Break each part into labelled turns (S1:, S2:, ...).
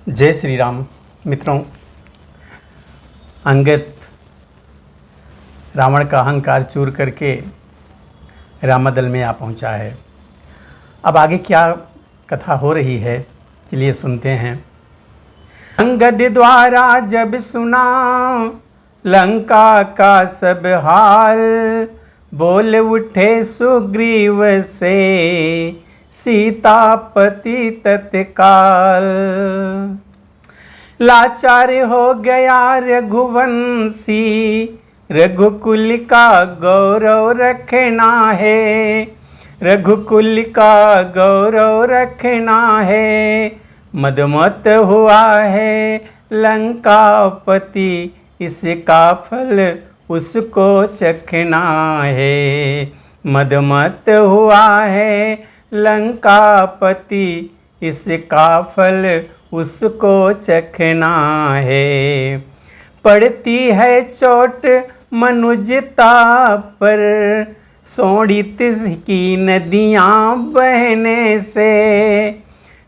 S1: जय श्री राम। मित्रों, अंगद रावण का अहंकार चूर करके रामदल में आ पहुंचा है। अब आगे क्या कथा हो रही है, चलिए सुनते हैं। अंगद द्वारा जब सुना लंका का सब हाल, बोल उठे सुग्रीव से सीतापति तत्काल। लाचार हो गया रघुवंशी, रघुकुल का गौरव रखना है, रघुकुल का गौरव रखना है। मदमत हुआ है लंकापति, इसका फल उसको चखना है। मदमत हुआ है लंकापति, इसका फल उसको चखना है। पड़ती है चोट मनुजता पर, सोड़ित की नदियाँ बहने से,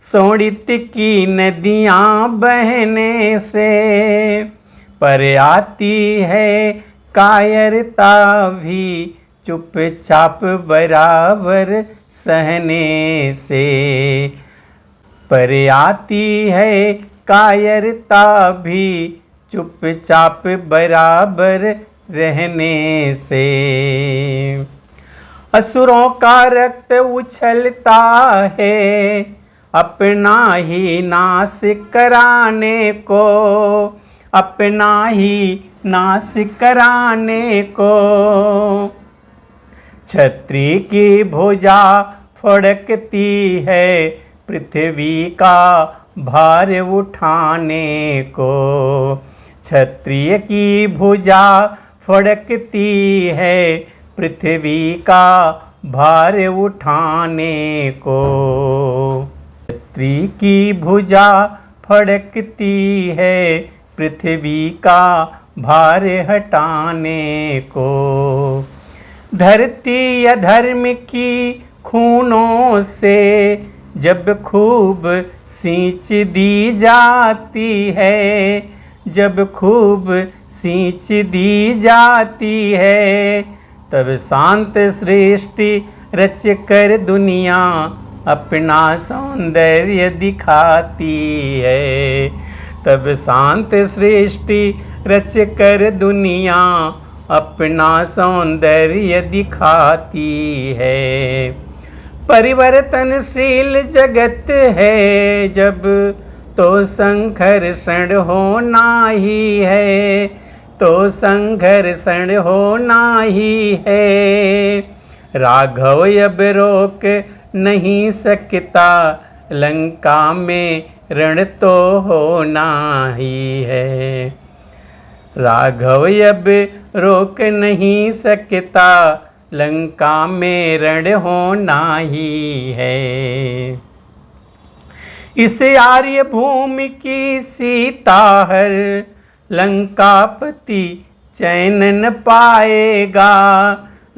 S1: सोड़ित की नदियाँ बहने से। पर आती है कायरता भी, चुपचाप बराबर सहने से। पर आती है कायरता भी, चुपचाप बराबर रहने से। असुरों का रक्त उछलता है, अपना ही नाश कराने को, अपना ही नाश कराने को। छत्री की भुजा फड़कती है, पृथ्वी का भार उठाने को। क्षत्रिय की भुजा फड़कती है, पृथ्वी का भार उठाने को। क्षत्रिय की भुजा फड़कती है, पृथ्वी का भार हटाने को। धरती अधर्म की खूनों से जब खूब सींच दी जाती है, जब खूब सींच दी जाती है। तब शांत सृष्टि रच कर दुनिया अपना सौंदर्य दिखाती है। तब शांत सृष्टि रच कर दुनिया अपना सौंदर्य दिखाती है। परिवर्तनशील जगत है जब, तो संघर्षण होना ही है, तो संघर्षण होना ही है। राघव अब रोक नहीं सकता, लंका में रण तो होना ही है। राघव अब रोक नहीं सकता, लंका में रण होना ही है। इस आर्य भूमि की सीता हर, लंकापति चैन न पाएगा,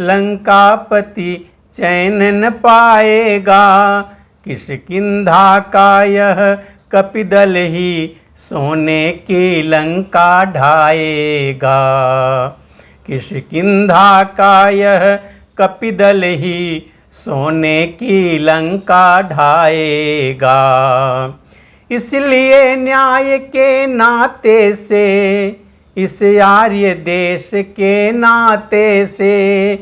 S1: लंकापति चैन न पाएगा। किष्किंधा का यह कपिदल ही, सोने की लंका ढाएगा। किष्किंधा का यह कपिदल ही, सोने की लंका ढाएगा। इसलिए न्याय के नाते से, इस आर्य देश के नाते से,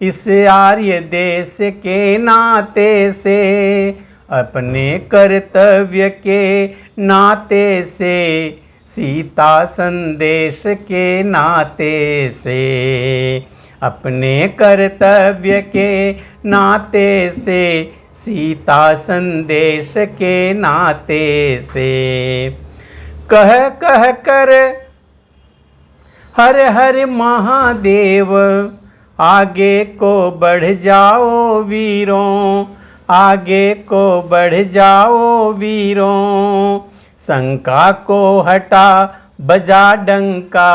S1: इस आर्य देश के नाते से, अपने कर्तव्य के नाते से, सीता संदेश के नाते से, अपने कर्तव्य के नाते से, सीता संदेश के नाते से। कह कह कर हर हर महादेव, आगे को बढ़ जाओ वीरों, आगे को बढ़ जाओ वीरों। शंका को हटा बजा डंका,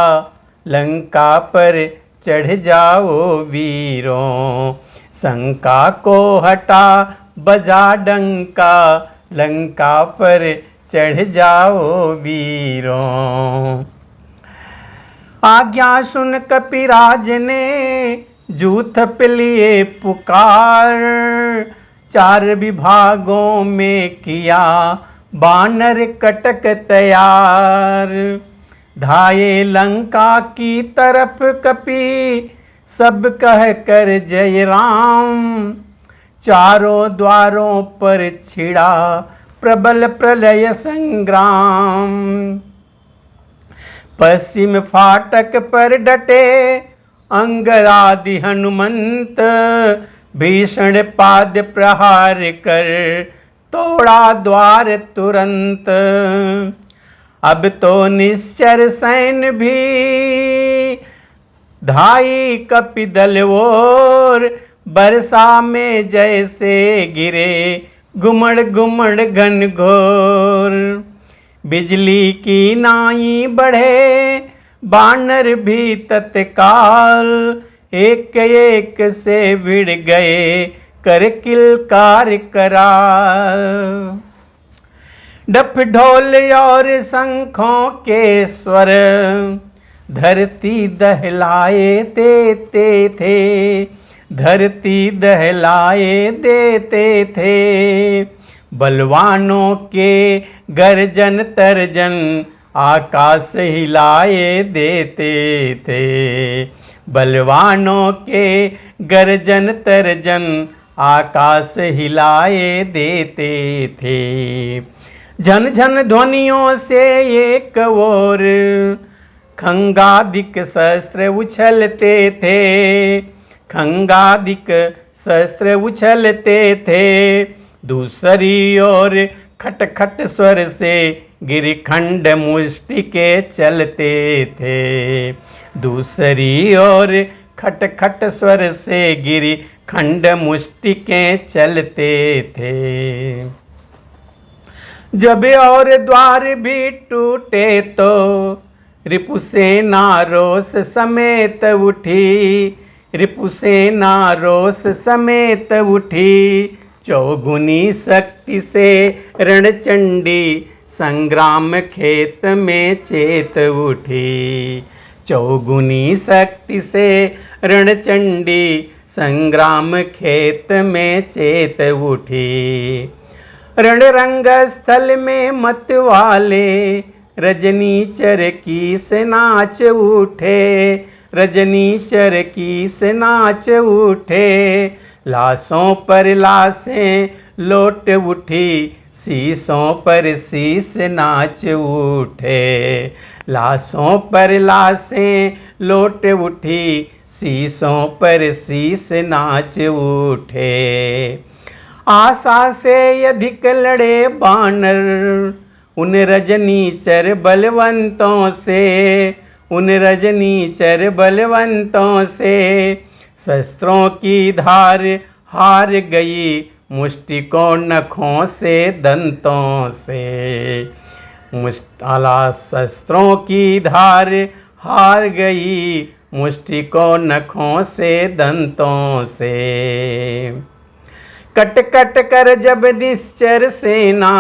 S1: लंका पर चढ़ जाओ वीरों। शंका को हटा बजा डंका, लंका पर चढ़ जाओ वीरों। आज्ञा सुन कपिराज ने जूथ लिए पुकार, 4 विभागों में किया बानर कटक तैयार। धाये लंका की तरफ कपि सब कह कर जय राम, चारों द्वारों पर छिड़ा प्रबल प्रलय संग्राम। पश्चिम फाटक पर डटे अंगरादि हनुमंत, भीषण पाद प्रहार कर तोड़ा द्वार तुरंत। अब तो निश्चर सैन भी धाई कपिदल ओर, बरसा में जैसे गिरे गुमड़ गुमड़ घनघोर। बिजली की नाई बढ़े बानर भी तत्काल, एक एक से भिड़ गए कर किलकार कराल। डफ ढोल और शंखों के स्वर धरती दहलाए देते थे, धरती दहलाए देते थे। बलवानों के गर्जन तर्जन आकाश हिलाए देते थे, बलवानों के गर्जन तर्जन आकाश हिलाए देते थे। झन झन ध्वनियों से एक ओर खंगादिक शस्त्र उछलते थे, खंगादिक शस्त्र उछलते थे। दूसरी ओर खट खट स्वर से गिरिखंड मुष्टि के चलते थे, दूसरी ओर खट खट स्वर से गिरिखंड मुष्टि के चलते थे। जब और द्वार भी टूटे तो रिपुसेना रोष समेत उठी, रिपुसेना रोष समेत उठी। चौगुनी शक्ति से रणचंडी संग्राम खेत में चेत उठी, चौगुनी शक्ति से रणचंडी संग्राम खेत में चेत उठी। रणरंग स्थल में मत वाले रजनीचर की से नाच उठे, रजनीचर की से नाच उठे। लाशों पर लाशें लौट उठी, शीशों पर शीश नाच उठे। लाशों पर लाशें लौट उठी, शीशों पर शीश नाच उठे। आशा से अधिक लड़े बानर उन रजनीचर बलवंतों से, उन रजनीचर बलवंतों से। शस्त्रों की धार हार गई मुष्टिकों नखों से दंतों से, मुष्टाला शस्त्रों की धार हार गई मुष्टिकों नखों से दंतों से। कट कट कर जब निश्चर सेना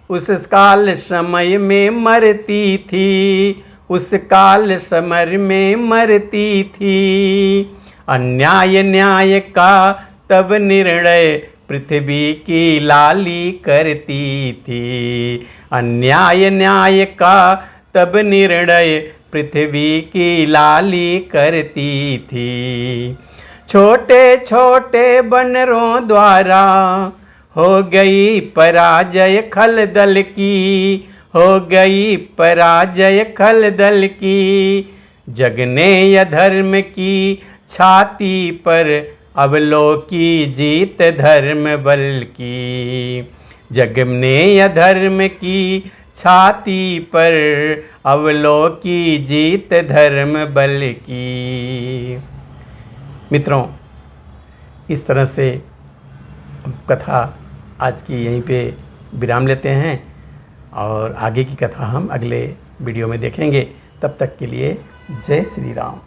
S1: उस काल समय में मरती थी, उस काल समय में मरती थी। अन्याय न्याय का तब निर्णय पृथ्वी की लाली करती थी, अन्याय न्याय का तब निर्णय पृथ्वी की लाली करती थी। छोटे छोटे बनरों द्वारा हो गई पराजय खलदल की, हो गई पराजय खलदल की। जग ने अधर्म की छाती पर अवलोकी जीत धर्म बल की, जग ने अधर्म की छाती पर अवलोकी जीत धर्म बल की। मित्रों, इस तरह से कथा आज की यहीं पे विराम लेते हैं और आगे की कथा हम अगले वीडियो में देखेंगे। तब तक के लिए जय श्री राम।